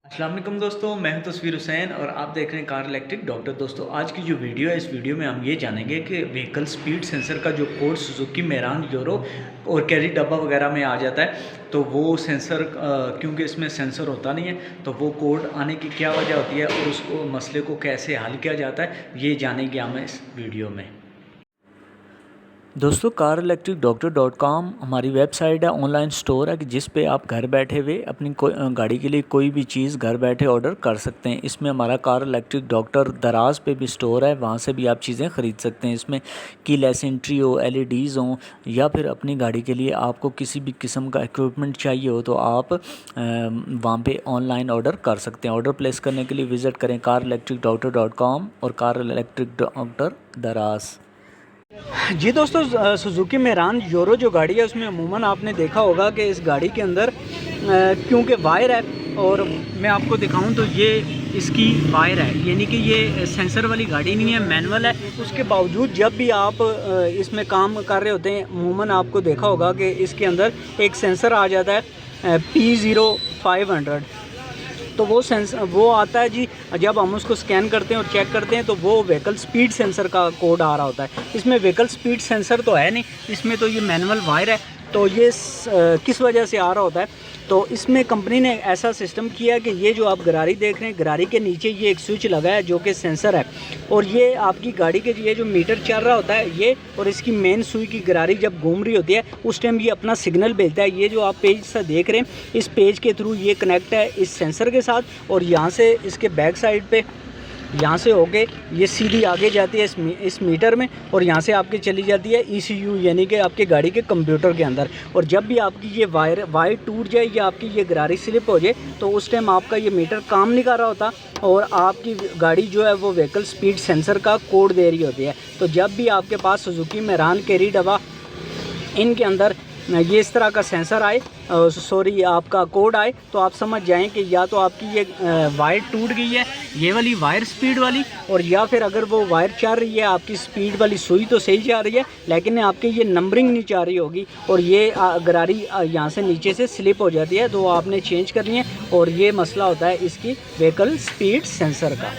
अस्सलाम वालेकुम दोस्तों, मैं हूं तस्वीर हुसैन और आप देख रहे हैं कार इलेक्ट्रिक डॉक्टर। दोस्तों आज की जो वीडियो है, इस वीडियो में हम ये जानेंगे कि व्हीकल स्पीड सेंसर का जो कोड सुजुकी मेरान यूरो और कैरी डब्बा वगैरह में आ जाता है, तो वो सेंसर क्योंकि इसमें सेंसर होता नहीं है, तो वो कोड आने की क्या वजह होती है और उस मसले को कैसे हल किया जाता है, ये जानेंगे हम इस वीडियो में। दोस्तों कार इलेक्ट्रिक डॉक्टर .com हमारी वेबसाइट है, ऑनलाइन स्टोर है कि जिस पे आप घर बैठे हुए अपनी गाड़ी के लिए कोई भी चीज़ घर बैठे ऑर्डर कर सकते हैं। इसमें हमारा कार इलेक्ट्रिक डॉक्टर दराज पे भी स्टोर है, वहाँ से भी आप चीज़ें ख़रीद सकते हैं। इसमें कीलेस एंट्री हो, LEDs हों, या फिर अपनी गाड़ी के लिए आपको किसी भी किस्म का इक्विपमेंट चाहिए हो तो आप वहाँ पर ऑनलाइन ऑर्डर कर सकते हैं। ऑर्डर प्लेस करने के लिए विज़िट करें कार इलेक्ट्रिक डॉक्टर .com और कार इलेक्ट्रिक डॉक्टर दराज। जी दोस्तों, सुजुकी मेरान यूरो जो गाड़ी है उसमें अमूमन आपने देखा होगा कि इस गाड़ी के अंदर क्योंकि वायर है, और मैं आपको दिखाऊं तो ये इसकी वायर है, यानी कि ये सेंसर वाली गाड़ी नहीं है, मैनुअल है। उसके बावजूद जब भी आप इसमें काम कर रहे होते हैं, अमूमन आपको देखा होगा कि इसके अंदर एक सेंसर आ जाता है P0500। तो वो आता है जी। जब हम उसको स्कैन करते हैं और चेक करते हैं तो वो व्हीकल स्पीड सेंसर का कोड आ रहा होता है। इसमें व्हीकल स्पीड सेंसर तो है नहीं, इसमें तो ये मैनुअल वायर है। तो ये किस वजह से आ रहा होता है, तो इसमें कंपनी ने ऐसा सिस्टम किया कि ये जो आप गरारी देख रहे हैं, गरारी के नीचे ये एक स्विच लगा है जो कि सेंसर है, और ये आपकी गाड़ी के ये जो मीटर चल रहा होता है ये, और इसकी मेन सुई की गरारी जब घूम रही होती है उस टाइम ये अपना सिग्नल भेजता है। ये जो आप पेज सा देख रहे हैं, इस पेज के थ्रू ये कनेक्ट है इस सेंसर के साथ, और यहाँ से इसके बैक साइड पे यहाँ से होके ये सीधी आगे जाती है इस मीटर में, और यहाँ से आपकी चली जाती है ECU यानी कि आपके गाड़ी के कंप्यूटर के अंदर। और जब भी आपकी ये वायर टूट जाए या आपकी ये गरारी स्लिप हो जाए तो उस टाइम आपका ये मीटर काम नहीं कर रहा होता, और आपकी गाड़ी जो है वो व्हीकल स्पीड सेंसर का कोड दे रही होती है। तो जब भी आपके पास सुजुकी मेरान, कैरी डब्बा, इनके अंदर ये इस तरह का सेंसर आए, आपका कोड आए, तो आप समझ जाएं कि या तो आपकी ये वायर टूट गई है, ये वाली वायर स्पीड वाली, और या फिर अगर वो वायर चल रही है, आपकी स्पीड वाली सुई तो सही जा रही है लेकिन आपकी ये नंबरिंग नहीं जा रही होगी, और ये गरारी यहाँ से नीचे से स्लिप हो जाती है, तो आपने चेंज करनी है। और ये मसला होता है इसकी व्हीकल स्पीड सेंसर का।